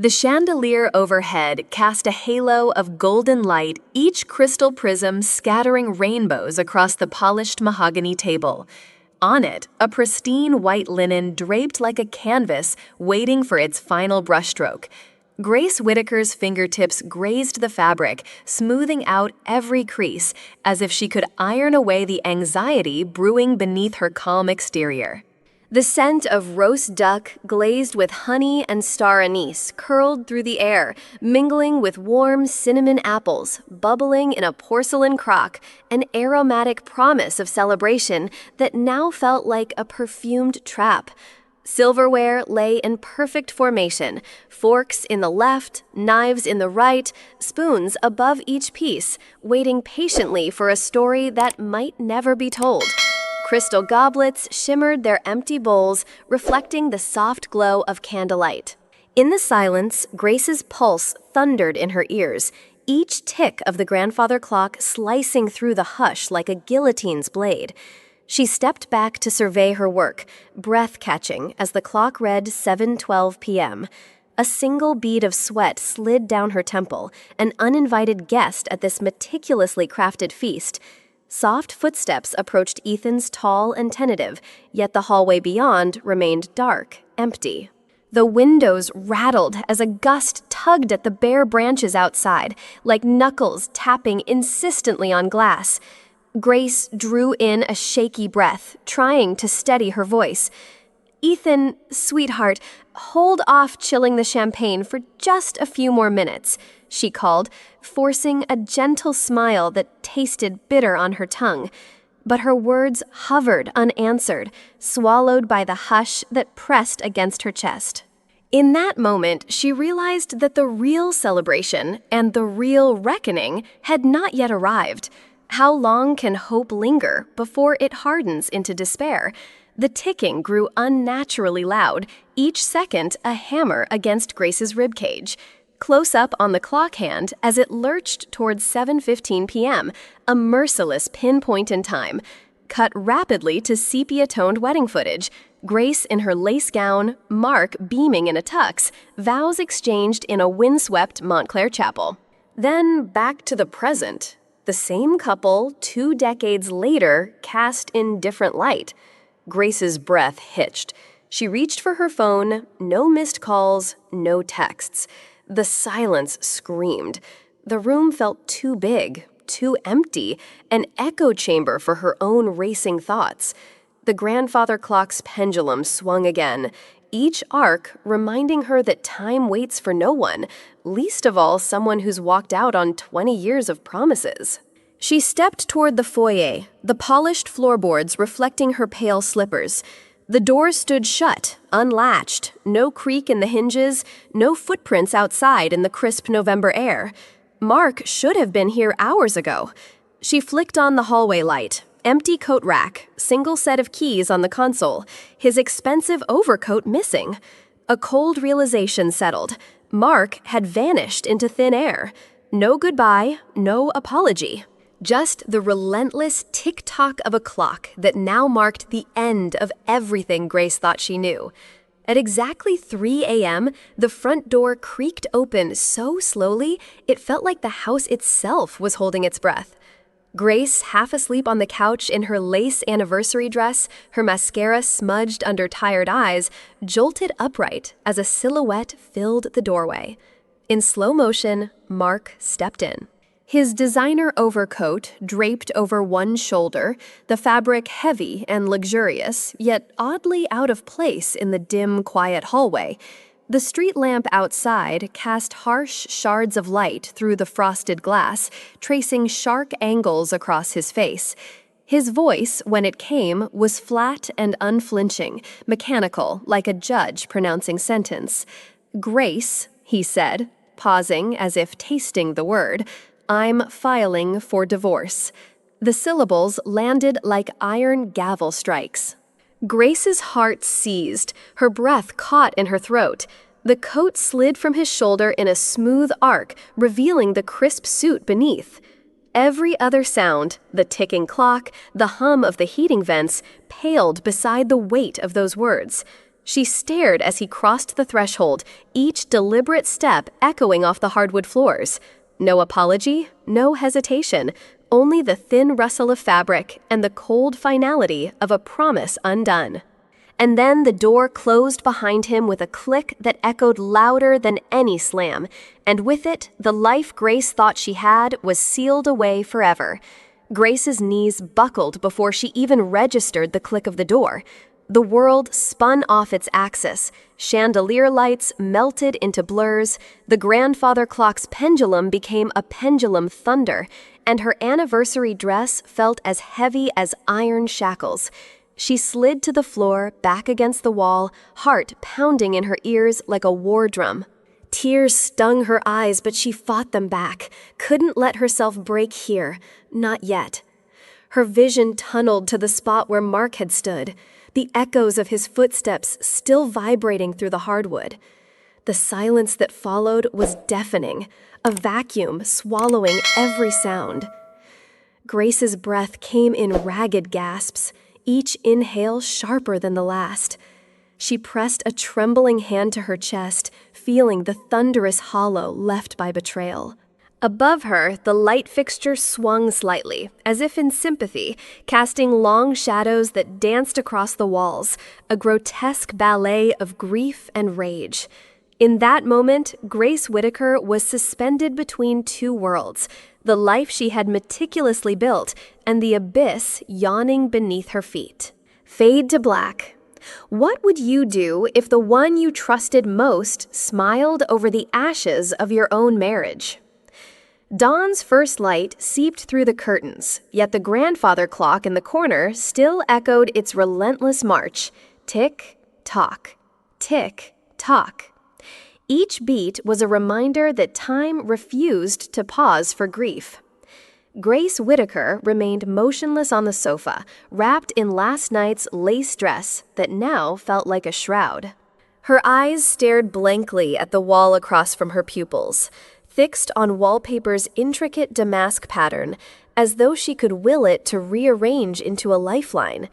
The chandelier overhead cast a halo of golden light, each crystal prism scattering rainbows across the polished mahogany table. On it, a pristine white linen draped like a canvas, waiting for its final brushstroke. Grace Whitaker's fingertips grazed the fabric, smoothing out every crease, as if she could iron away the anxiety brewing beneath her calm exterior. The scent of roast duck glazed with honey and star anise curled through the air, mingling with warm cinnamon apples, bubbling in a porcelain crock, an aromatic promise of celebration that now felt like a perfumed trap. Silverware lay in perfect formation, forks in the left, knives in the right, spoons above each piece, waiting patiently for a story that might never be told. Crystal goblets shimmered their empty bowls, reflecting the soft glow of candlelight. In the silence, Grace's pulse thundered in her ears, each tick of the grandfather clock slicing through the hush like a guillotine's blade. She stepped back to survey her work, breath-catching as the clock read 7:12 p.m. A single bead of sweat slid down her temple, an uninvited guest at this meticulously crafted feast. Soft footsteps approached Ethan's tall and tentative, yet the hallway beyond remained dark, empty. The windows rattled as a gust tugged at the bare branches outside, like knuckles tapping insistently on glass. Grace drew in a shaky breath, trying to steady her voice. "Ethan, sweetheart, hold off chilling the champagne for just a few more minutes," she called, forcing a gentle smile that tasted bitter on her tongue. But her words hovered unanswered, swallowed by the hush that pressed against her chest. In that moment, she realized that the real celebration and the real reckoning had not yet arrived. How long can hope linger before it hardens into despair? The ticking grew unnaturally loud, each second a hammer against Grace's ribcage. Close up on the clock hand as it lurched towards 7:15 p.m., a merciless pinpoint in time. Cut rapidly to sepia-toned wedding footage. Grace in her lace gown, Mark beaming in a tux, vows exchanged in a windswept Montclair chapel. Then back to the present. The same couple, 2 decades later, cast in different light. Grace's breath hitched. She reached for her phone, no missed calls, no texts. The silence screamed. The room felt too big, too empty, an echo chamber for her own racing thoughts. The grandfather clock's pendulum swung again, each arc reminding her that time waits for no one, least of all someone who's walked out on 20 years of promises. She stepped toward the foyer, the polished floorboards reflecting her pale slippers. The door stood shut, unlatched, no creak in the hinges, no footprints outside in the crisp November air. Mark should have been here hours ago. She flicked on the hallway light. Empty coat rack, single set of keys on the console, his expensive overcoat missing. A cold realization settled. Mark had vanished into thin air. No goodbye, no apology. Just the relentless tick-tock of a clock that now marked the end of everything Grace thought she knew. At exactly 3 a.m., the front door creaked open so slowly it felt like the house itself was holding its breath. Grace, half asleep on the couch in her lace anniversary dress, her mascara smudged under tired eyes, jolted upright as a silhouette filled the doorway. In slow motion, Mark stepped in. His designer overcoat draped over one shoulder, the fabric heavy and luxurious, yet oddly out of place in the dim, quiet hallway. The street lamp outside cast harsh shards of light through the frosted glass, tracing sharp angles across his face. His voice, when it came, was flat and unflinching, mechanical, like a judge pronouncing sentence. "Grace," he said, pausing as if tasting the word, "I'm filing for divorce." The syllables landed like iron gavel strikes. Grace's heart seized, her breath caught in her throat. The coat slid from his shoulder in a smooth arc, revealing the crisp suit beneath. Every other sound, the ticking clock, the hum of the heating vents, paled beside the weight of those words. She stared as he crossed the threshold, each deliberate step echoing off the hardwood floors. No apology, no hesitation, only the thin rustle of fabric and the cold finality of a promise undone. And then the door closed behind him with a click that echoed louder than any slam, and with it, the life Grace thought she had was sealed away forever. Grace's knees buckled before she even registered the click of the door. The world spun off its axis. Chandelier lights melted into blurs. The grandfather clock's pendulum became a pendulum thunder, and her anniversary dress felt as heavy as iron shackles. She slid to the floor, back against the wall, heart pounding in her ears like a war drum. Tears stung her eyes, but she fought them back, couldn't let herself break here, not yet. Her vision tunneled to the spot where Mark had stood, the echoes of his footsteps still vibrating through the hardwood. The silence that followed was deafening, a vacuum swallowing every sound. Grace's breath came in ragged gasps, each inhale sharper than the last. She pressed a trembling hand to her chest, feeling the thunderous hollow left by betrayal. Above her, the light fixture swung slightly, as if in sympathy, casting long shadows that danced across the walls, a grotesque ballet of grief and rage. In that moment, Grace Whitaker was suspended between two worlds, the life she had meticulously built and the abyss yawning beneath her feet. Fade to black. What would you do if the one you trusted most smiled over the ashes of your own marriage? Dawn's first light seeped through the curtains, yet the grandfather clock in the corner still echoed its relentless march. Tick-tock, tick-tock. Each beat was a reminder that time refused to pause for grief. Grace Whitaker remained motionless on the sofa, wrapped in last night's lace dress that now felt like a shroud. Her eyes stared blankly at the wall across from her pupils, fixed on wallpaper's intricate damask pattern, as though she could will it to rearrange into a lifeline.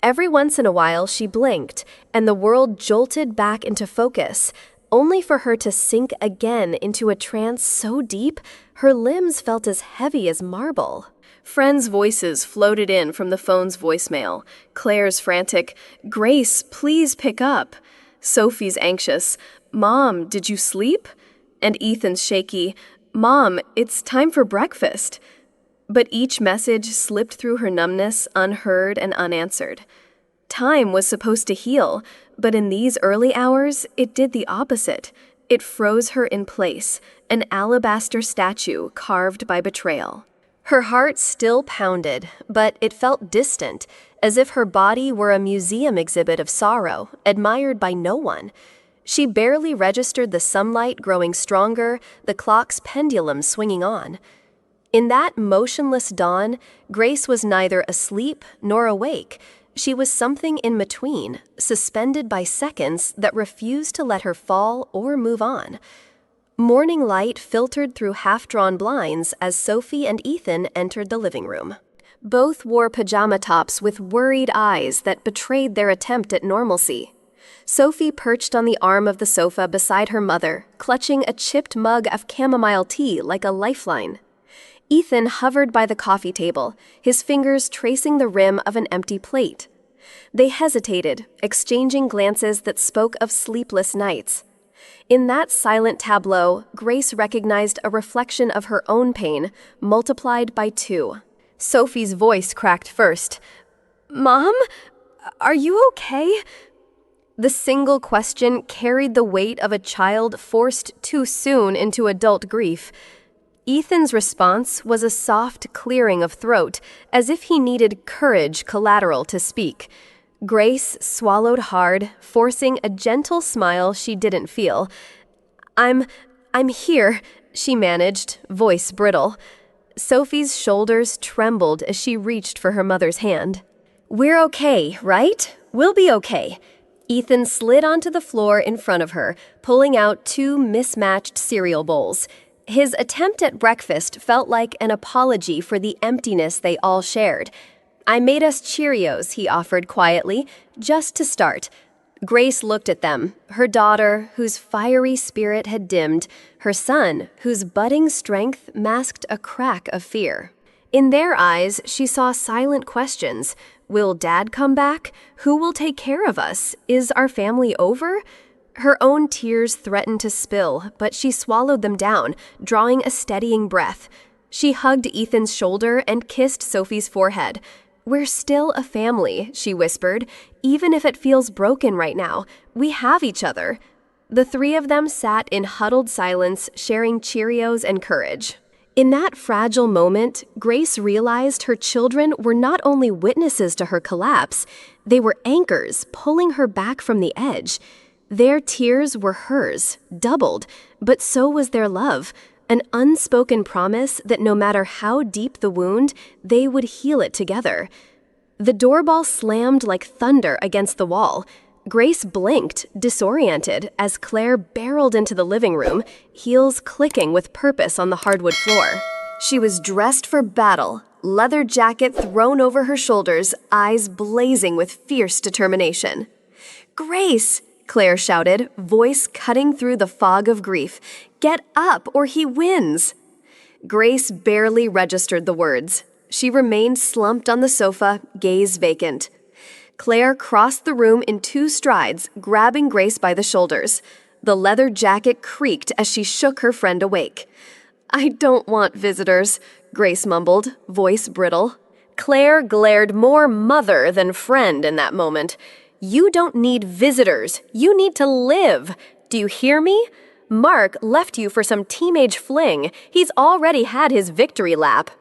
Every once in a while she blinked, and the world jolted back into focus, only for her to sink again into a trance so deep her limbs felt as heavy as marble. Friends' voices floated in from the phone's voicemail. Claire's frantic, "Grace, please pick up." Sophie's anxious, "Mom, did you sleep?" And Ethan's shaky, "Mom, it's time for breakfast." But each message slipped through her numbness, unheard and unanswered. Time was supposed to heal, but in these early hours, it did the opposite. It froze her in place, an alabaster statue carved by betrayal. Her heart still pounded, but it felt distant, as if her body were a museum exhibit of sorrow, admired by no one. She barely registered the sunlight growing stronger, the clock's pendulum swinging on. In that motionless dawn, Grace was neither asleep nor awake. She was something in between, suspended by seconds that refused to let her fall or move on. Morning light filtered through half-drawn blinds as Sophie and Ethan entered the living room. Both wore pajama tops with worried eyes that betrayed their attempt at normalcy. Sophie perched on the arm of the sofa beside her mother, clutching a chipped mug of chamomile tea like a lifeline. Ethan hovered by the coffee table, his fingers tracing the rim of an empty plate. They hesitated, exchanging glances that spoke of sleepless nights. In that silent tableau, Grace recognized a reflection of her own pain, multiplied by 2. Sophie's voice cracked first. "Mom? Are you okay?" The single question carried the weight of a child forced too soon into adult grief. Ethan's response was a soft clearing of throat, as if he needed courage collateral to speak. Grace swallowed hard, forcing a gentle smile she didn't feel. I'm here," she managed, voice brittle. Sophie's shoulders trembled as she reached for her mother's hand. "We're okay, right? We'll be okay." Ethan slid onto the floor in front of her, pulling out 2 mismatched cereal bowls. His attempt at breakfast felt like an apology for the emptiness they all shared. "I made us Cheerios," he offered quietly, "just to start." Grace looked at them, her daughter, whose fiery spirit had dimmed, her son, whose budding strength masked a crack of fear. In their eyes, she saw silent questions. Will Dad come back? Who will take care of us? Is our family over? Her own tears threatened to spill, but she swallowed them down, drawing a steadying breath. She hugged Ethan's shoulder and kissed Sophie's forehead. "We're still a family," she whispered. "Even if it feels broken right now, we have each other." The three of them sat in huddled silence, sharing Cheerios and courage. In that fragile moment, Grace realized her children were not only witnesses to her collapse, they were anchors pulling her back from the edge. Their tears were hers, doubled, but so was their love, an unspoken promise that no matter how deep the wound, they would heal it together. The doorbell slammed like thunder against the wall. Grace blinked, disoriented, as Claire barreled into the living room, heels clicking with purpose on the hardwood floor. She was dressed for battle, leather jacket thrown over her shoulders, eyes blazing with fierce determination. "Grace!" Claire shouted, voice cutting through the fog of grief. "Get up or he wins!" Grace barely registered the words. She remained slumped on the sofa, gaze vacant. Claire crossed the room in 2 strides, grabbing Grace by the shoulders. The leather jacket creaked as she shook her friend awake. "I don't want visitors," Grace mumbled, voice brittle. Claire glared more mother than friend in that moment. "You don't need visitors. You need to live. Do you hear me? Mark left you for some teenage fling. He's already had his victory lap."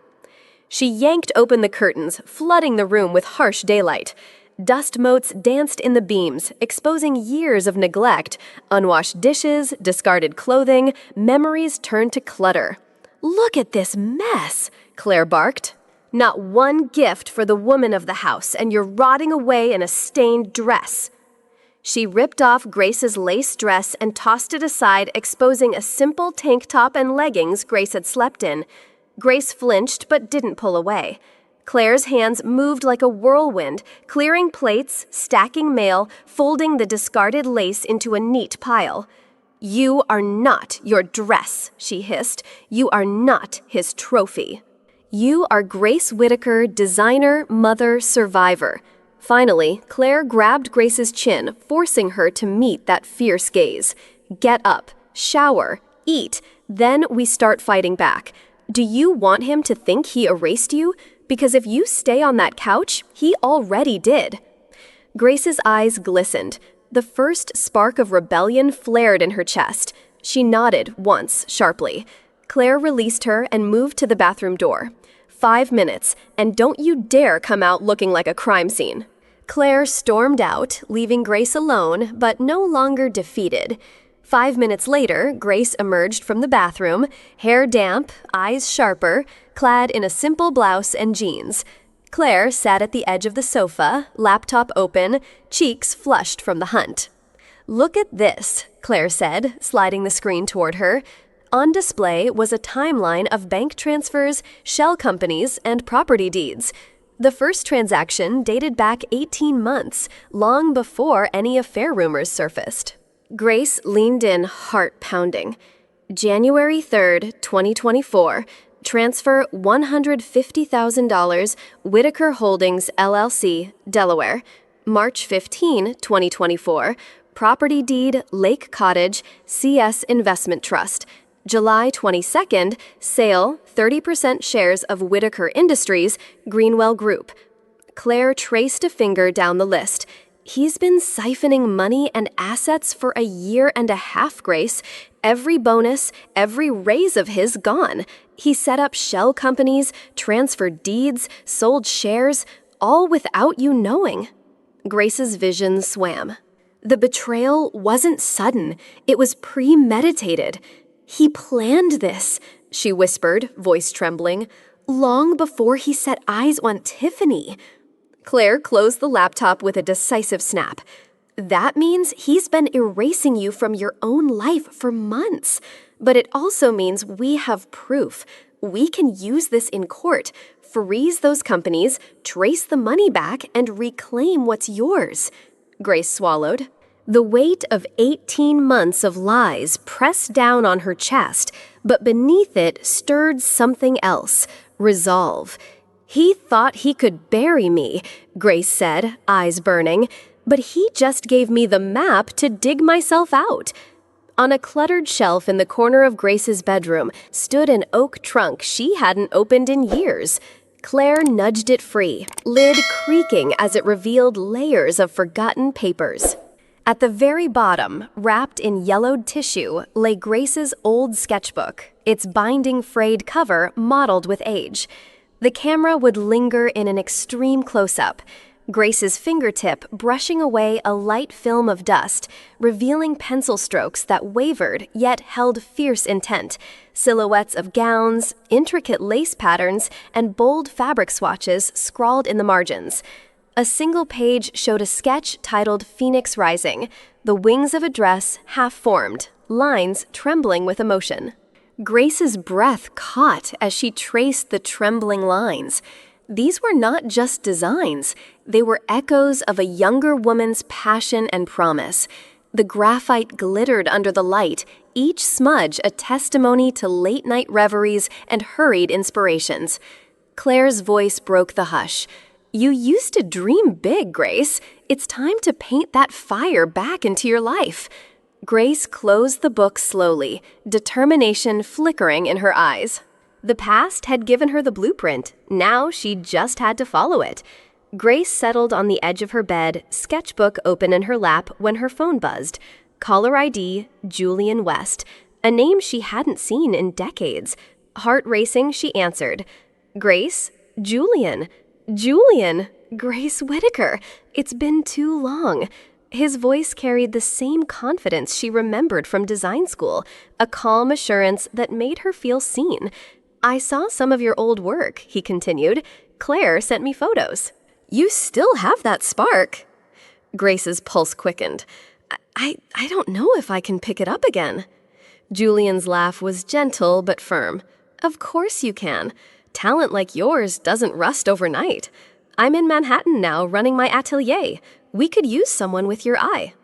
She yanked open the curtains, flooding the room with harsh daylight. Dust motes danced in the beams, exposing years of neglect, unwashed dishes, discarded clothing, memories turned to clutter. "Look at this mess," Claire barked. "Not one gift for the woman of the house, and you're rotting away in a stained dress." She ripped off Grace's lace dress and tossed it aside, exposing a simple tank top and leggings Grace had slept in. Grace flinched but didn't pull away. Claire's hands moved like a whirlwind, clearing plates, stacking mail, folding the discarded lace into a neat pile. "You are not your dress," she hissed. "You are not his trophy. You are Grace Whitaker, designer, mother, survivor." Finally, Claire grabbed Grace's chin, forcing her to meet that fierce gaze. "Get up, shower, eat, then we start fighting back. Do you want him to think he erased you? Because if you stay on that couch, he already did." Grace's eyes glistened. The first spark of rebellion flared in her chest. She nodded once, sharply. Claire released her and moved to the bathroom door. 5 minutes, and don't you dare come out looking like a crime scene. Claire stormed out, leaving Grace alone, but no longer defeated. 5 minutes later, Grace emerged from the bathroom, hair damp, eyes sharper, clad in a simple blouse and jeans. Claire sat at the edge of the sofa, laptop open, cheeks flushed from the hunt. "Look at this," Claire said, sliding the screen toward her. On display was a timeline of bank transfers, shell companies, and property deeds. The first transaction dated back 18 months, long before any affair rumors surfaced. Grace leaned in, heart pounding. January 3rd, 2024. Transfer $150,000, Whitaker Holdings, LLC, Delaware. March 15, 2024. Property deed, Lake Cottage, CS Investment Trust. July 22nd, sale, 30% shares of Whitaker Industries, Greenwell Group. Claire traced a finger down the list. "He's been siphoning money and assets for a year and a half, Grace. Every bonus, every raise of his gone. He set up shell companies, transferred deeds, sold shares, all without you knowing." Grace's vision swam. The betrayal wasn't sudden. It was premeditated. "He planned this," she whispered, voice trembling, "long before he set eyes on Tiffany." Claire closed the laptop with a decisive snap. "That means he's been erasing you from your own life for months. But it also means we have proof. We can use this in court, freeze those companies, trace the money back, and reclaim what's yours." Grace swallowed. The weight of 18 months of lies pressed down on her chest, but beneath it stirred something else, resolve. "He thought he could bury me," Grace said, eyes burning, "but he just gave me the map to dig myself out." On a cluttered shelf in the corner of Grace's bedroom stood an oak trunk she hadn't opened in years. Claire nudged it free, lid creaking as it revealed layers of forgotten papers. At the very bottom, wrapped in yellowed tissue, lay Grace's old sketchbook, its binding frayed cover mottled with age. The camera would linger in an extreme close-up, Grace's fingertip brushing away a light film of dust, revealing pencil strokes that wavered yet held fierce intent, silhouettes of gowns, intricate lace patterns, and bold fabric swatches scrawled in the margins. A single page showed a sketch titled Phoenix Rising, the wings of a dress half-formed, lines trembling with emotion. Grace's breath caught as she traced the trembling lines. These were not just designs, they were echoes of a younger woman's passion and promise. The graphite glittered under the light, each smudge a testimony to late-night reveries and hurried inspirations. Claire's voice broke the hush. "You used to dream big, Grace. It's time to paint that fire back into your life." Grace closed the book slowly, determination flickering in her eyes. The past had given her the blueprint. Now she just had to follow it. Grace settled on the edge of her bed, sketchbook open in her lap when her phone buzzed. Caller ID, Julian West, a name she hadn't seen in decades. Heart racing, she answered. "Grace? Julian. Julian! Grace Whitaker! It's been too long." His voice carried the same confidence she remembered from design school, a calm assurance that made her feel seen. "I saw some of your old work," he continued. "Claire sent me photos." "You still have that spark." Grace's pulse quickened. I don't know if I can pick it up again." Julian's laugh was gentle but firm. "Of course you can. Talent like yours doesn't rust overnight. I'm in Manhattan now running my atelier. We could use someone with your eye."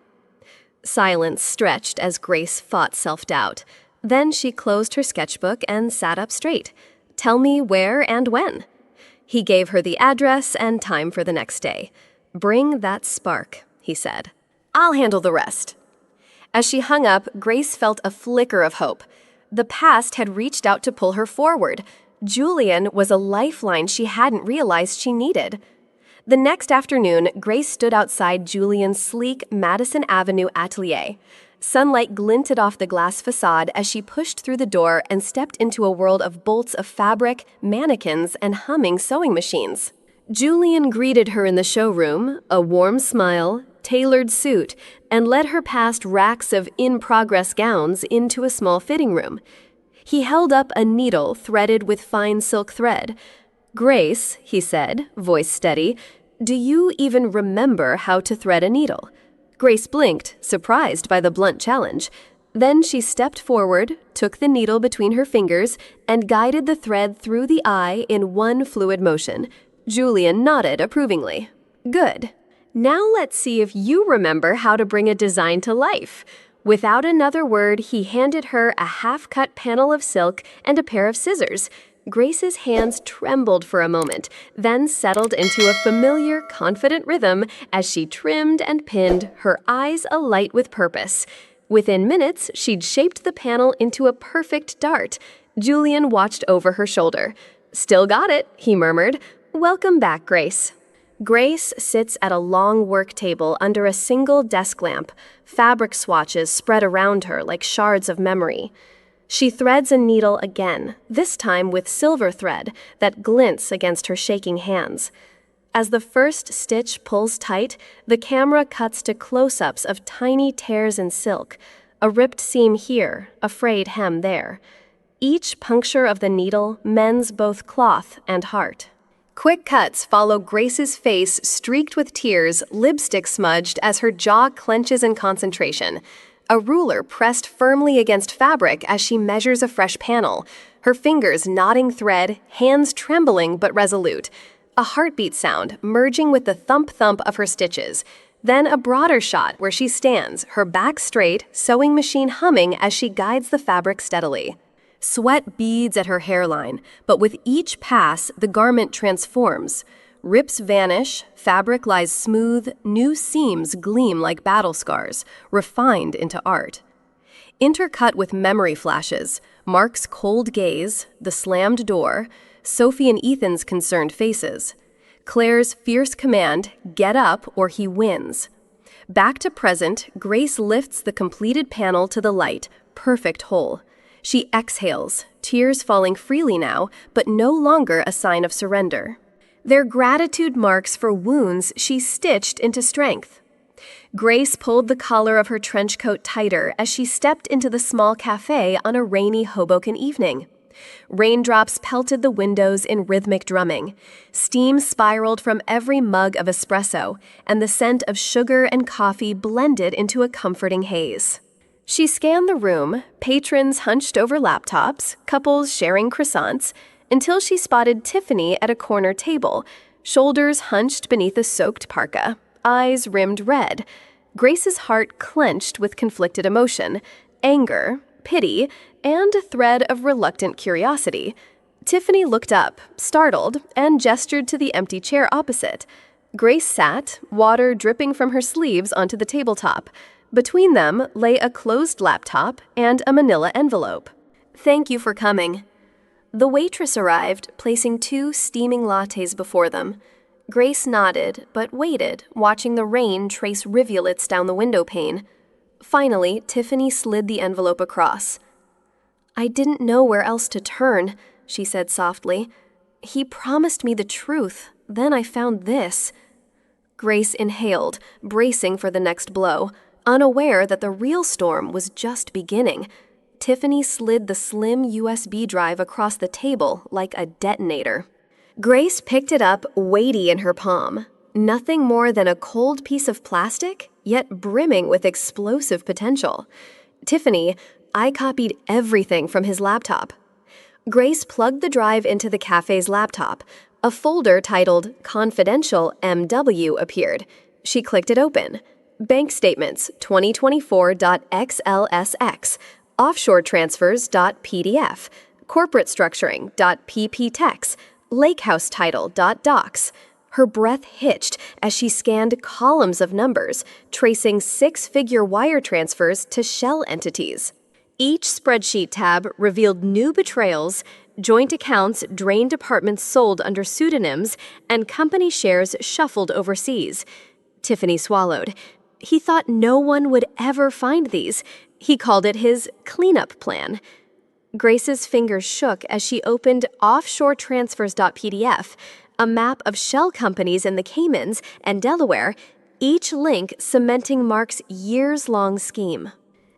Silence stretched as Grace fought self-doubt. Then she closed her sketchbook and sat up straight. "Tell me where and when." He gave her the address and time for the next day. "Bring that spark," he said. "I'll handle the rest." As she hung up, Grace felt a flicker of hope. The past had reached out to pull her forward. Julian was a lifeline she hadn't realized she needed. The next afternoon, Grace stood outside Julian's sleek Madison Avenue atelier. Sunlight glinted off the glass facade as she pushed through the door and stepped into a world of bolts of fabric, mannequins, and humming sewing machines. Julian greeted her in the showroom, a warm smile, tailored suit, and led her past racks of in-progress gowns into a small fitting room. He held up a needle threaded with fine silk thread. "Grace," he said, voice steady, "do you even remember how to thread a needle?" Grace blinked, surprised by the blunt challenge. Then she stepped forward, took the needle between her fingers, and guided the thread through the eye in one fluid motion. Julian nodded approvingly. "Good. Now let's see if you remember how to bring a design to life." Without another word, he handed her a half-cut panel of silk and a pair of scissors. Grace's hands trembled for a moment, then settled into a familiar, confident rhythm as she trimmed and pinned, her eyes alight with purpose. Within minutes, she'd shaped the panel into a perfect dart. Julian watched over her shoulder. "Still got it," he murmured. "Welcome back, Grace." Grace sits at a long work table under a single desk lamp, fabric swatches spread around her like shards of memory. She threads a needle again, this time with silver thread that glints against her shaking hands. As the first stitch pulls tight, the camera cuts to close-ups of tiny tears in silk, a ripped seam here, a frayed hem there. Each puncture of the needle mends both cloth and heart. Quick cuts follow Grace's face streaked with tears, lipstick smudged as her jaw clenches in concentration. A ruler pressed firmly against fabric as she measures a fresh panel, her fingers knotting thread, hands trembling but resolute. A heartbeat sound merging with the thump-thump of her stitches. Then a broader shot where she stands, her back straight, sewing machine humming as she guides the fabric steadily. Sweat beads at her hairline, but with each pass, the garment transforms. Rips vanish, fabric lies smooth, new seams gleam like battle scars, refined into art. Intercut with memory flashes, Mark's cold gaze, the slammed door, Sophie and Ethan's concerned faces. Claire's fierce command, get up or he wins. Back to present, Grace lifts the completed panel to the light, perfect whole. She exhales, tears falling freely now, but no longer a sign of surrender. They're gratitude marks for wounds she stitched into strength. Grace pulled the collar of her trench coat tighter as she stepped into the small cafe on a rainy Hoboken evening. Raindrops pelted the windows in rhythmic drumming. Steam spiraled from every mug of espresso, and the scent of sugar and coffee blended into a comforting haze. She scanned the room, patrons hunched over laptops, couples sharing croissants, until she spotted Tiffany at a corner table, shoulders hunched beneath a soaked parka, eyes rimmed red. Grace's heart clenched with conflicted emotion, anger, pity, and a thread of reluctant curiosity. Tiffany looked up, startled, and gestured to the empty chair opposite. Grace sat, water dripping from her sleeves onto the tabletop. Between them lay a closed laptop and a manila envelope. "Thank you for coming." The waitress arrived, placing 2 steaming lattes before them. Grace nodded, but waited, watching the rain trace rivulets down the window pane. Finally, Tiffany slid the envelope across. "I didn't know where else to turn," she said softly. "He promised me the truth. Then I found this." Grace inhaled, bracing for the next blow, unaware that the real storm was just beginning. Tiffany slid the slim USB drive across the table like a detonator. Grace picked it up, weighty in her palm. Nothing more than a cold piece of plastic, yet brimming with explosive potential. "Tiffany, I copied everything from his laptop." Grace plugged the drive into the cafe's laptop. A folder titled Confidential MW appeared. She clicked it open. Bank statements 2024.xlsx, offshore transfers.pdf, corporate structuring.pptex, lakehouse title.docs. Her breath hitched as she scanned columns of numbers, tracing 6-figure wire transfers to shell entities. Each spreadsheet tab revealed new betrayals, joint accounts drained, apartments sold under pseudonyms, and company shares shuffled overseas. Tiffany swallowed. He thought no one would ever find these. He called it his cleanup plan. Grace's fingers shook as she opened offshoretransfers.pdf, a map of shell companies in the Caymans and Delaware, each link cementing Mark's years-long scheme.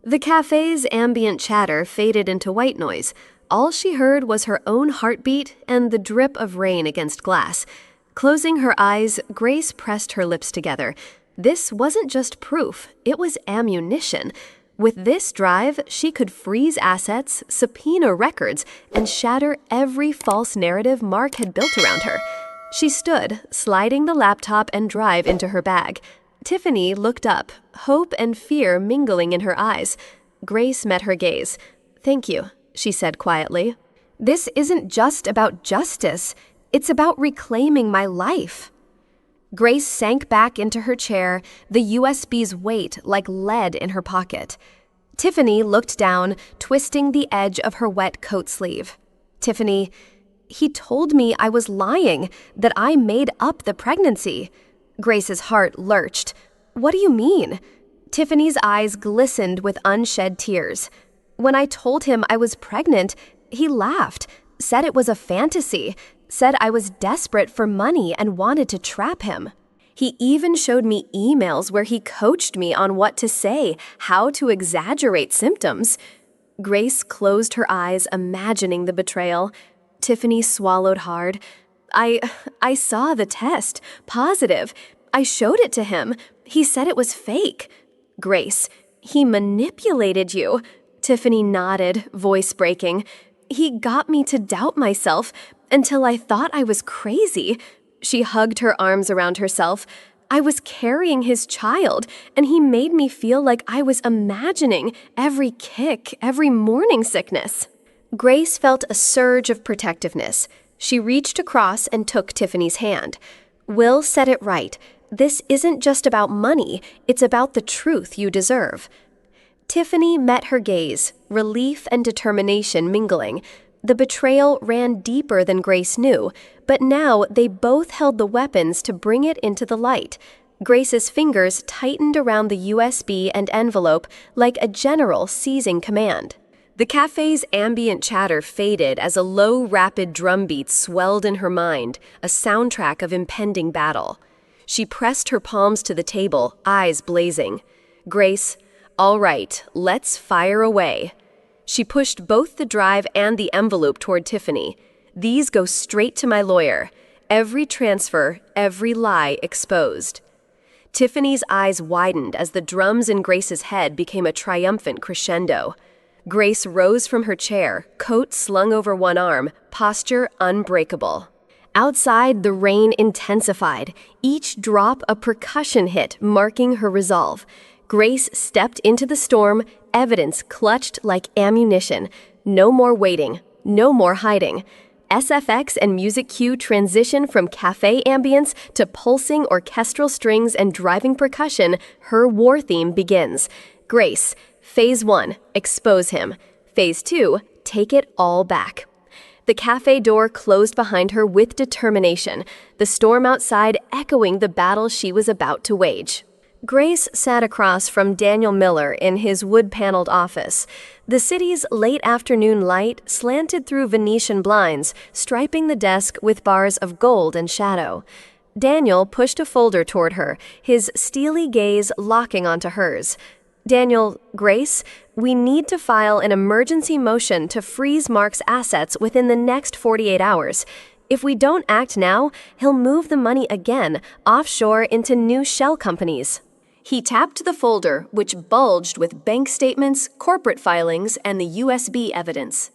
The cafe's ambient chatter faded into white noise. All she heard was her own heartbeat and the drip of rain against glass. Closing her eyes, Grace pressed her lips together. This wasn't just proof, it was ammunition. With this drive, she could freeze assets, subpoena records, and shatter every false narrative Mark had built around her. She stood, sliding the laptop and drive into her bag. Tiffany looked up, hope and fear mingling in her eyes. Grace met her gaze. "Thank you," she said quietly. "This isn't just about justice. It's about reclaiming my life." Grace sank back into her chair, the USB's weight like lead in her pocket. Tiffany looked down, twisting the edge of her wet coat sleeve. "Tiffany, he told me I was lying, that I made up the pregnancy." Grace's heart lurched. "What do you mean?" Tiffany's eyes glistened with unshed tears. "When I told him I was pregnant, he laughed, said it was a fantasy, said I was desperate for money and wanted to trap him. He even showed me emails where he coached me on what to say, how to exaggerate symptoms." Grace closed her eyes, imagining the betrayal. Tiffany swallowed hard. I saw the test. Positive. I showed it to him. He said it was fake." "Grace, he manipulated you." Tiffany nodded, voice breaking. "He got me to doubt myself until I thought I was crazy." She hugged her arms around herself. I was carrying his child, and he made me feel like I was imagining every kick, every morning sickness. Grace felt a surge of protectiveness. She reached across and took Tiffany's hand. Will said it right. This isn't just about money, it's about the truth you deserve. Tiffany met her gaze, relief and determination mingling. The betrayal ran deeper than Grace knew, but now they both held the weapons to bring it into the light. Grace's fingers tightened around the USB and envelope like a general seizing command. The cafe's ambient chatter faded as a low, rapid drumbeat swelled in her mind, a soundtrack of impending battle. She pressed her palms to the table, eyes blazing. Grace, all right, let's fire away. She pushed both the drive and the envelope toward Tiffany. These go straight to my lawyer. Every transfer, every lie exposed. Tiffany's eyes widened as the drums in Grace's head became a triumphant crescendo. Grace rose from her chair, coat slung over one arm, posture unbreakable. Outside, the rain intensified, each drop a percussion hit marking her resolve. Grace stepped into the storm, evidence clutched like ammunition. No more waiting, no more hiding. SFX and music cue transition from cafe ambience to pulsing orchestral strings and driving percussion. Her war theme begins. Grace, Phase 1, expose him. Phase 2, take it all back. The cafe door closed behind her with determination, the storm outside echoing the battle she was about to wage. Grace sat across from Daniel Miller in his wood-paneled office. The city's late afternoon light slanted through Venetian blinds, striping the desk with bars of gold and shadow. Daniel pushed a folder toward her, his steely gaze locking onto hers. Daniel, Grace, we need to file an emergency motion to freeze Mark's assets within the next 48 hours. If we don't act now, he'll move the money again, offshore into new shell companies. He tapped the folder, which bulged with bank statements, corporate filings, and the USB evidence.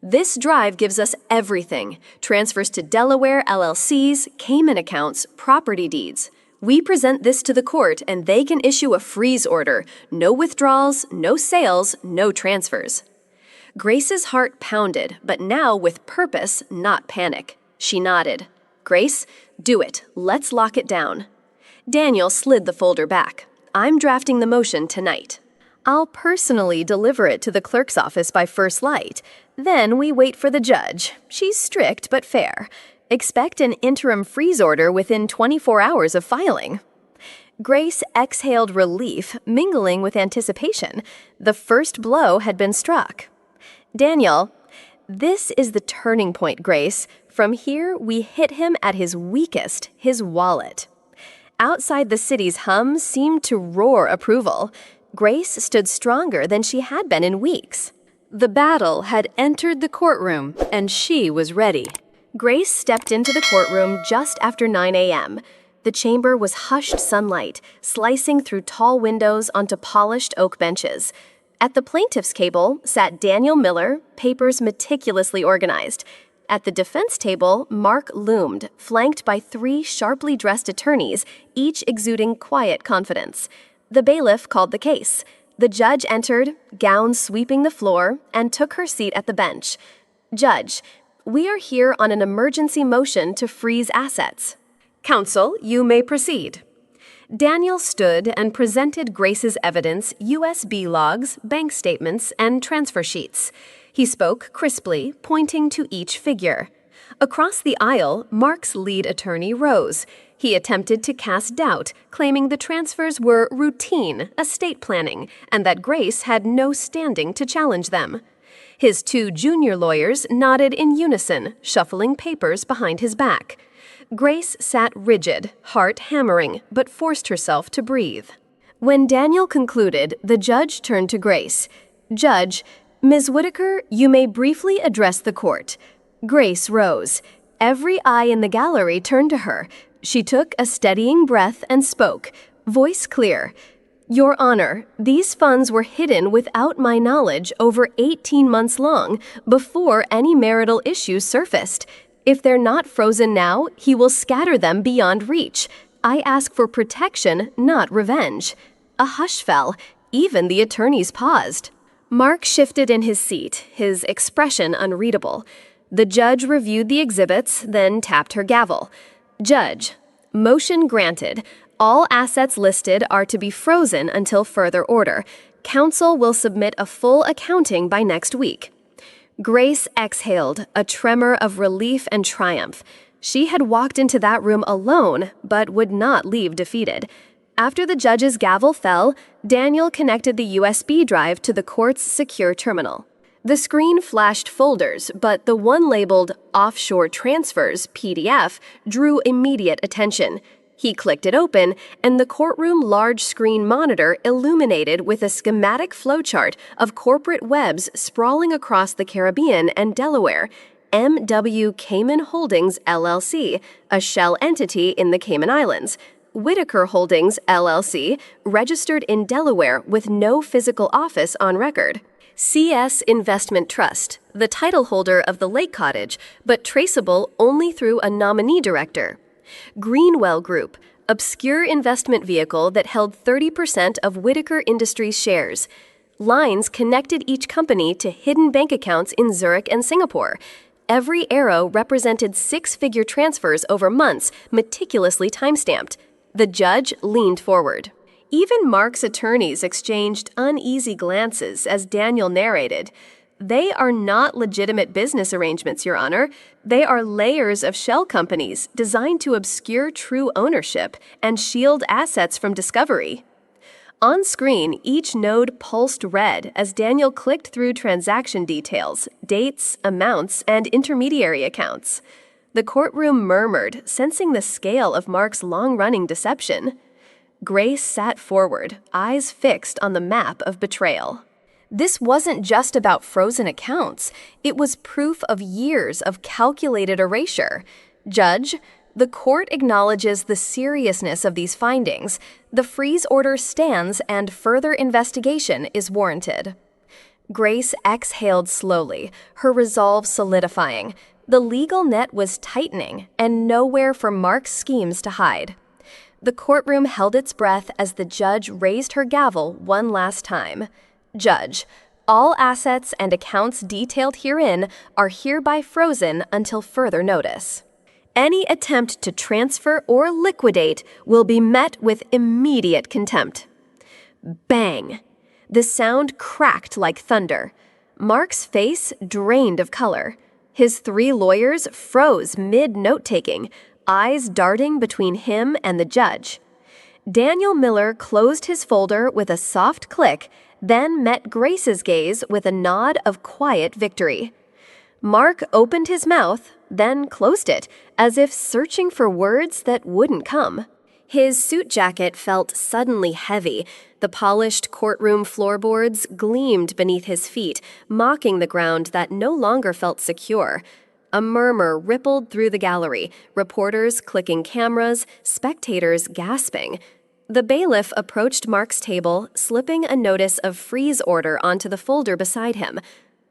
This drive gives us everything: transfers to Delaware LLCs, Cayman accounts, property deeds. We present this to the court and they can issue a freeze order. No withdrawals, no sales, no transfers. Grace's heart pounded, but now with purpose, not panic. She nodded. Grace, do it. Let's lock it down. Daniel slid the folder back. I'm drafting the motion tonight. I'll personally deliver it to the clerk's office by first light. Then we wait for the judge. She's strict but fair. Expect an interim freeze order within 24 hours of filing. Grace exhaled relief, mingling with anticipation. The first blow had been struck. Daniel, this is the turning point, Grace. From here, we hit him at his weakest, his wallet. Outside the city's hum seemed to roar approval. Grace stood stronger than she had been in weeks. The battle had entered the courtroom, and she was ready. Grace stepped into the courtroom just after 9 a.m. The chamber was hushed sunlight, slicing through tall windows onto polished oak benches. At the plaintiff's table sat Daniel Miller, papers meticulously organized. At the defense table, Mark loomed, flanked by 3 sharply dressed attorneys, each exuding quiet confidence. The bailiff called the case. The judge entered, gown sweeping the floor, and took her seat at the bench. Judge, we are here on an emergency motion to freeze assets. Counsel, you may proceed. Daniel stood and presented Grace's evidence, USB logs, bank statements, and transfer sheets. He spoke crisply, pointing to each figure. Across the aisle, Mark's lead attorney rose. He attempted to cast doubt, claiming the transfers were routine, estate planning, and that Grace had no standing to challenge them. His 2 junior lawyers nodded in unison, shuffling papers behind his back. Grace sat rigid, heart hammering, but forced herself to breathe. When Daniel concluded, the judge turned to Grace. Judge, Ms. Whitaker, you may briefly address the court. Grace rose. Every eye in the gallery turned to her. She took a steadying breath and spoke, voice clear. Your Honor, these funds were hidden without my knowledge over 18 months long, before any marital issues surfaced. If they're not frozen now, he will scatter them beyond reach. I ask for protection, not revenge." A hush fell. Even the attorneys paused. Mark shifted in his seat, his expression unreadable. The judge reviewed the exhibits, then tapped her gavel. "Judge, motion granted. All assets listed are to be frozen until further order. Counsel will submit a full accounting by next week." Grace exhaled, a tremor of relief and triumph. She had walked into that room alone, but would not leave defeated. After the judge's gavel fell, Daniel connected the USB drive to the court's secure terminal. The screen flashed folders, but the one labeled Offshore Transfers PDF drew immediate attention. He clicked it open, and the courtroom large-screen monitor illuminated with a schematic flowchart of corporate webs sprawling across the Caribbean and Delaware. M.W. Cayman Holdings, LLC, a shell entity in the Cayman Islands. Whitaker Holdings, LLC, registered in Delaware with no physical office on record. CS Investment Trust, the title holder of the lake cottage, but traceable only through a nominee director. Greenwell Group, obscure investment vehicle that held 30% of Whitaker Industries shares. Lines connected each company to hidden bank accounts in Zurich and Singapore. Every arrow represented six-figure transfers over months, meticulously timestamped. The judge leaned forward. Even Mark's attorneys exchanged uneasy glances as Daniel narrated. "They are not legitimate business arrangements, Your Honor. They are layers of shell companies designed to obscure true ownership and shield assets from discovery." On screen, each node pulsed red as Daniel clicked through transaction details, dates, amounts, and intermediary accounts. The courtroom murmured, sensing the scale of Mark's long-running deception. Grace sat forward, eyes fixed on the map of betrayal. This wasn't just about frozen accounts. It was proof of years of calculated erasure. "Judge, the court acknowledges the seriousness of these findings. The freeze order stands and further investigation is warranted." Grace exhaled slowly, her resolve solidifying. The legal net was tightening, and nowhere for Mark's schemes to hide. The courtroom held its breath as the judge raised her gavel one last time. "Judge, all assets and accounts detailed herein are hereby frozen until further notice. Any attempt to transfer or liquidate will be met with immediate contempt." Bang! The sound cracked like thunder. Mark's face drained of color. His three lawyers froze mid-note-taking, eyes darting between him and the judge. Daniel Miller closed his folder with a soft click, then met Grace's gaze with a nod of quiet victory. Mark opened his mouth, then closed it, as if searching for words that wouldn't come. His suit jacket felt suddenly heavy. The polished courtroom floorboards gleamed beneath his feet, mocking the ground that no longer felt secure. A murmur rippled through the gallery, reporters clicking cameras, spectators gasping. The bailiff approached Mark's table, slipping a notice of freeze order onto the folder beside him.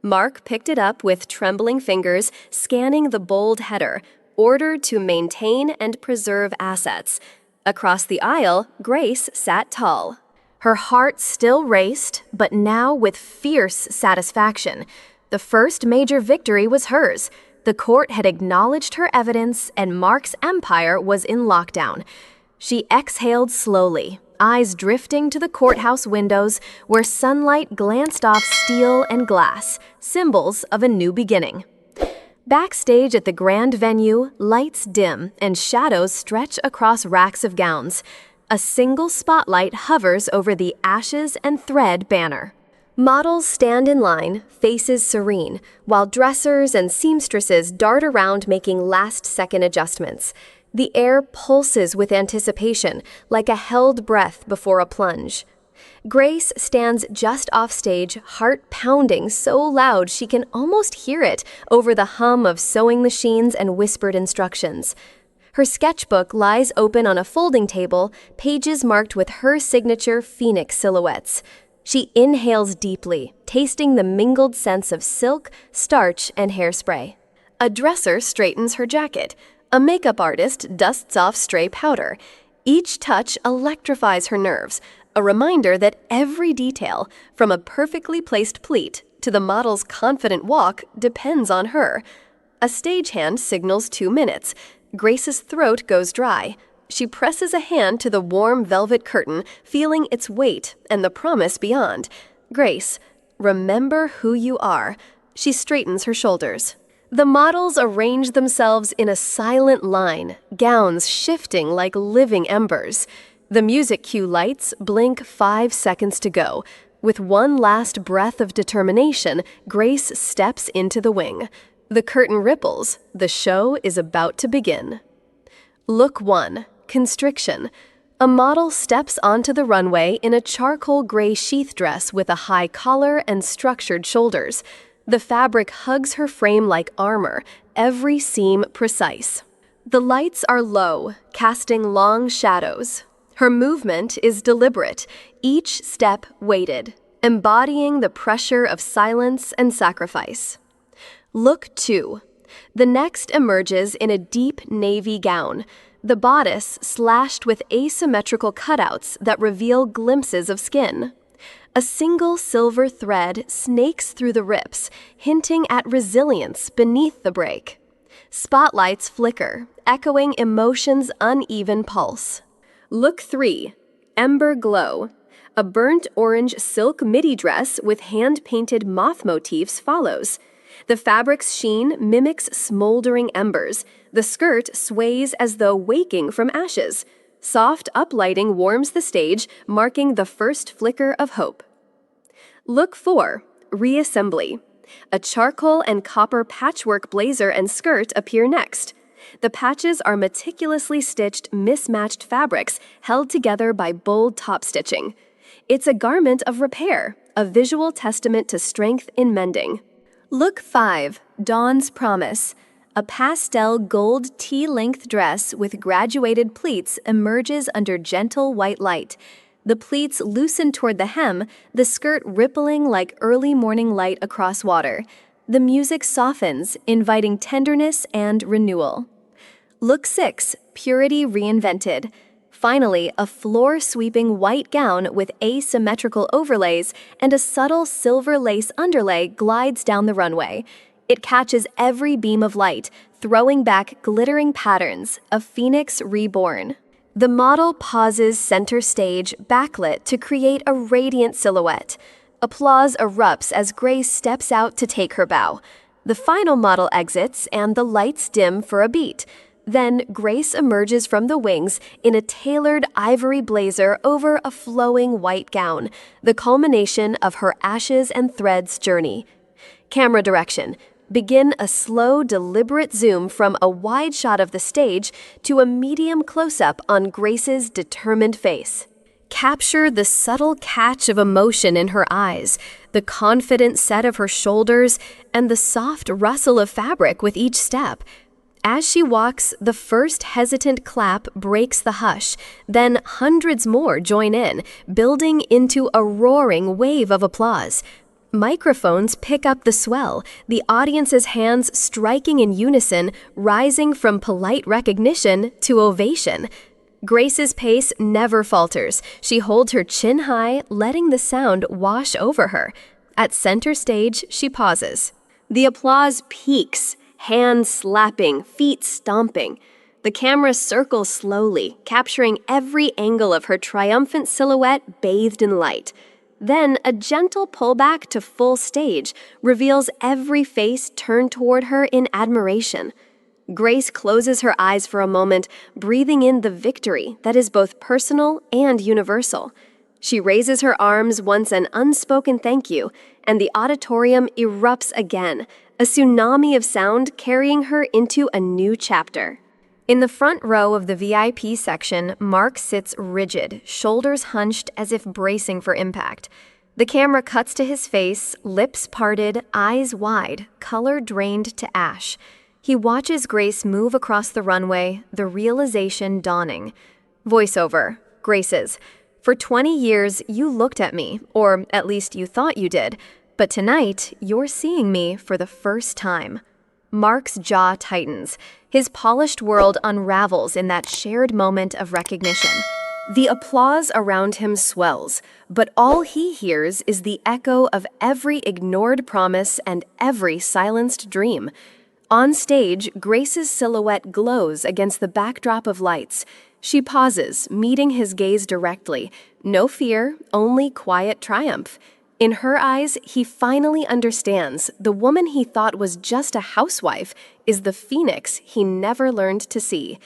Mark picked it up with trembling fingers, scanning the bold header, "Order to maintain and preserve assets." Across the aisle, Grace sat tall. Her heart still raced, but now with fierce satisfaction. The first major victory was hers. The court had acknowledged her evidence, and Mark's empire was in lockdown. She exhaled slowly, eyes drifting to the courthouse windows where sunlight glanced off steel and glass, symbols of a new beginning. Backstage at the grand venue, lights dim and shadows stretch across racks of gowns. A single spotlight hovers over the ashes and thread banner. Models stand in line, faces serene, while dressers and seamstresses dart around making last-second adjustments. The air pulses with anticipation, like a held breath before a plunge. Grace stands just off stage, heart pounding so loud she can almost hear it over the hum of sewing machines and whispered instructions. Her sketchbook lies open on a folding table, pages marked with her signature phoenix silhouettes. She inhales deeply, tasting the mingled scents of silk, starch, and hairspray. A dresser straightens her jacket. A makeup artist dusts off stray powder. Each touch electrifies her nerves, a reminder that every detail, from a perfectly placed pleat to the model's confident walk, depends on her. A stagehand signals 2 minutes. Grace's throat goes dry. She presses a hand to the warm velvet curtain, feeling its weight and the promise beyond. Grace, remember who you are. She straightens her shoulders. The models arrange themselves in a silent line, gowns shifting like living embers. The music cue lights blink 5 seconds to go. With one last breath of determination, Grace steps into the wing. The curtain ripples. The show is about to begin. Look 1. Constriction. A model steps onto the runway in a charcoal gray sheath dress with a high collar and structured shoulders. The fabric hugs her frame like armor, every seam precise. The lights are low, casting long shadows. Her movement is deliberate, each step weighted, embodying the pressure of silence and sacrifice. Look 2. The next emerges in a deep navy gown, the bodice slashed with asymmetrical cutouts that reveal glimpses of skin. A single silver thread snakes through the rips, hinting at resilience beneath the break. Spotlights flicker, echoing emotion's uneven pulse. Look 3. Ember Glow. A burnt orange silk midi dress with hand-painted moth motifs follows. The fabric's sheen mimics smoldering embers. The skirt sways as though waking from ashes. Soft uplighting warms the stage, marking the first flicker of hope. Look 4. Reassembly. A charcoal and copper patchwork blazer and skirt appear next. The patches are meticulously stitched, mismatched fabrics held together by bold top stitching. It's a garment of repair, a visual testament to strength in mending. Look 5. Dawn's Promise. A pastel gold tea-length dress with graduated pleats emerges under gentle white light. The pleats loosen toward the hem, the skirt rippling like early morning light across water. The music softens, inviting tenderness and renewal. Look 6. Purity Reinvented. Finally, a floor-sweeping white gown with asymmetrical overlays and a subtle silver lace underlay glides down the runway. It catches every beam of light, throwing back glittering patterns, a phoenix reborn. The model pauses center stage, backlit to create a radiant silhouette. Applause erupts as Grace steps out to take her bow. The final model exits and the lights dim for a beat. Then Grace emerges from the wings in a tailored ivory blazer over a flowing white gown, the culmination of her ashes and threads journey. Camera direction. Begin a slow, deliberate zoom from a wide shot of the stage to a medium close-up on Grace's determined face. Capture the subtle catch of emotion in her eyes, the confident set of her shoulders, and the soft rustle of fabric with each step. As she walks, the first hesitant clap breaks the hush, then hundreds more join in, building into a roaring wave of applause. Microphones pick up the swell, the audience's hands striking in unison, rising from polite recognition to ovation. Grace's pace never falters. She holds her chin high, letting the sound wash over her. At center stage, she pauses. The applause peaks, hands slapping, feet stomping. The camera circles slowly, capturing every angle of her triumphant silhouette bathed in light. Then a gentle pullback to full stage reveals every face turned toward her in admiration. Grace closes her eyes for a moment, breathing in the victory that is both personal and universal. She raises her arms once an unspoken thank you, and the auditorium erupts again, a tsunami of sound carrying her into a new chapter. In the front row of the VIP section, Mark sits rigid, shoulders hunched as if bracing for impact. The camera cuts to his face, lips parted, eyes wide, color drained to ash. He watches Grace move across the runway, the realization dawning. Voiceover. Grace's. For 20 years, you looked at me, or at least you thought you did, but tonight, you're seeing me for the first time. Mark's jaw tightens. His polished world unravels in that shared moment of recognition. The applause around him swells, but all he hears is the echo of every ignored promise and every silenced dream. On stage, Grace's silhouette glows against the backdrop of lights. She pauses, meeting his gaze directly. No fear, only quiet triumph. In her eyes, he finally understands the woman he thought was just a housewife is the phoenix he never learned to see.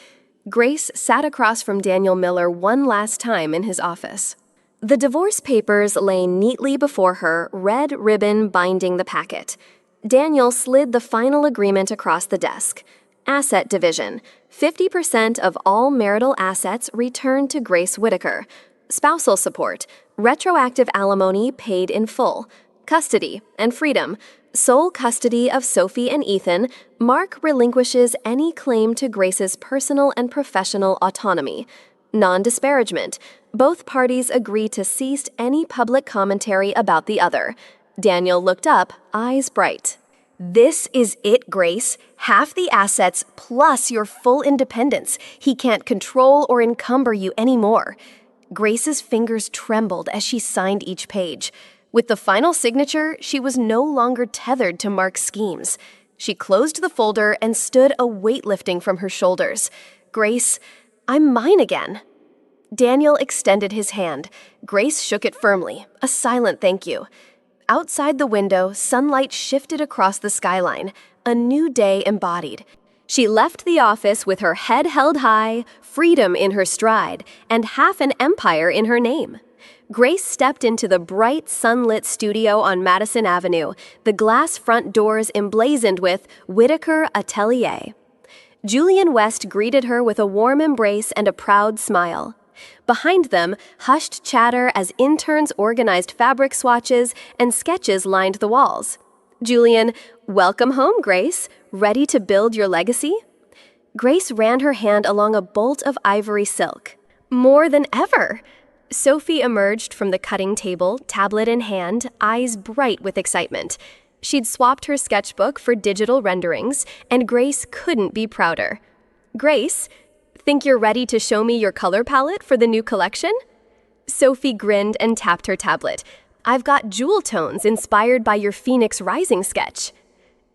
Grace sat across from Daniel Miller one last time in his office. The divorce papers lay neatly before her, red ribbon binding the packet. Daniel slid the final agreement across the desk. Asset division. 50% of all marital assets returned to Grace Whitaker. Spousal support. Retroactive alimony paid in full. Custody and freedom. Sole custody of Sophie and Ethan. Mark relinquishes any claim to Grace's personal and professional autonomy. Non-disparagement. Both parties agree to cease any public commentary about the other. Daniel looked up, eyes bright. This is it, Grace. Half the assets plus your full independence. He can't control or encumber you anymore. Grace's fingers trembled as she signed each page. With the final signature, she was no longer tethered to Mark's schemes. She closed the folder and stood a weight lifting from her shoulders. Grace, I'm mine again. Daniel extended his hand. Grace shook it firmly, a silent thank you. Outside the window, sunlight shifted across the skyline, a new day embodied. She left the office with her head held high, freedom in her stride, and half an empire in her name. Grace stepped into the bright, sunlit studio on Madison Avenue, the glass front doors emblazoned with Whitaker Atelier. Julian West greeted her with a warm embrace and a proud smile. Behind them, hushed chatter as interns organized fabric swatches and sketches lined the walls. Julian, welcome home, Grace. Ready to build your legacy? Grace ran her hand along a bolt of ivory silk. More than ever. Sophie emerged from the cutting table, tablet in hand, eyes bright with excitement. She'd swapped her sketchbook for digital renderings, and Grace couldn't be prouder. Grace, think you're ready to show me your color palette for the new collection? Sophie grinned and tapped her tablet. I've got jewel tones inspired by your Phoenix Rising sketch.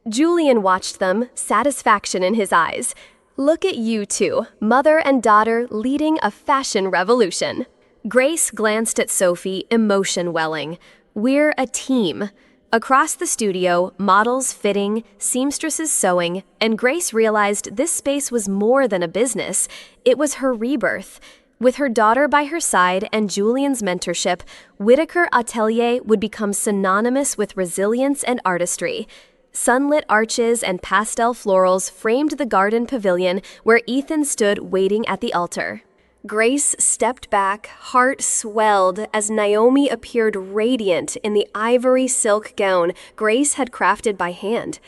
Julian watched them, satisfaction in his eyes. Look at you two, mother and daughter leading a fashion revolution. Grace glanced at Sophie, emotion welling. We're a team. Across the studio, models fitting, seamstresses sewing, and Grace realized this space was more than a business. It was her rebirth. With her daughter by her side and Julian's mentorship, Whitaker Atelier would become synonymous with resilience and artistry. Sunlit arches and pastel florals framed the garden pavilion where Ethan stood waiting at the altar. Grace stepped back, heart swelled as Naomi appeared radiant in the ivory silk gown Grace had crafted by hand.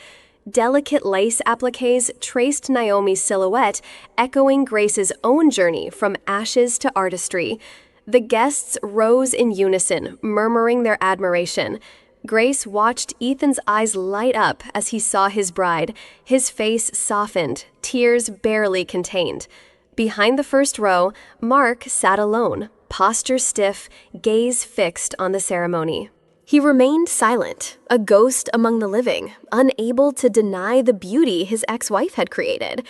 Delicate lace appliques traced Naomi's silhouette, echoing Grace's own journey from ashes to artistry. The guests rose in unison, murmuring their admiration. Grace watched Ethan's eyes light up as he saw his bride. His face softened, tears barely contained. Behind the first row, Mark sat alone, posture stiff, gaze fixed on the ceremony. He remained silent, a ghost among the living, unable to deny the beauty his ex-wife had created.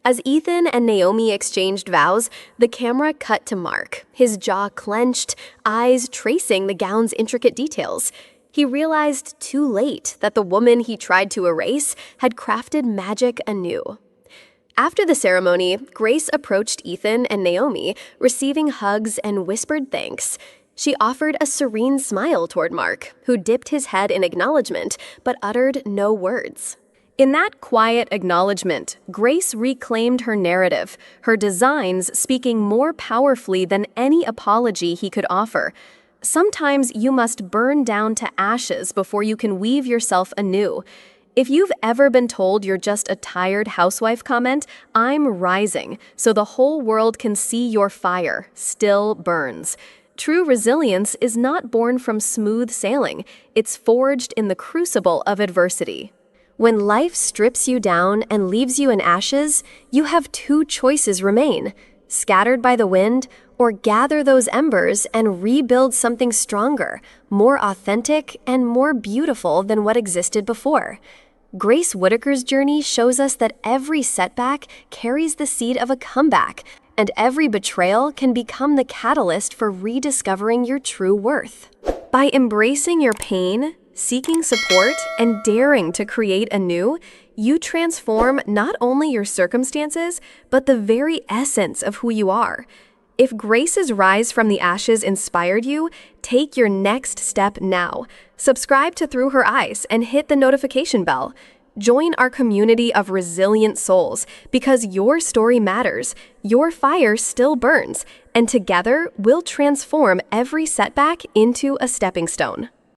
As Ethan and Naomi exchanged vows, the camera cut to Mark, his jaw clenched, eyes tracing the gown's intricate details. He realized too late that the woman he tried to erase had crafted magic anew. After the ceremony, Grace approached Ethan and Naomi, receiving hugs and whispered thanks. She offered a serene smile toward Mark, who dipped his head in acknowledgement but uttered no words. In that quiet acknowledgement, Grace reclaimed her narrative, her designs speaking more powerfully than any apology he could offer. Sometimes you must burn down to ashes before you can weave yourself anew. If you've ever been told you're just a tired housewife, comment, I'm rising, so the whole world can see your fire still burns. True resilience is not born from smooth sailing. It's forged in the crucible of adversity. When life strips you down and leaves you in ashes, you have two choices remain: scattered by the wind, or gather those embers and rebuild something stronger, more authentic, and more beautiful than what existed before. Grace Whitaker's journey shows us that every setback carries the seed of a comeback, and every betrayal can become the catalyst for rediscovering your true worth. By embracing your pain, seeking support, and daring to create anew, you transform not only your circumstances, but the very essence of who you are. If Grace's rise from the ashes inspired you, take your next step now. Subscribe to Through Her Eyes and hit the notification bell. Join our community of resilient souls, because your story matters, your fire still burns, and together we'll transform every setback into a stepping stone.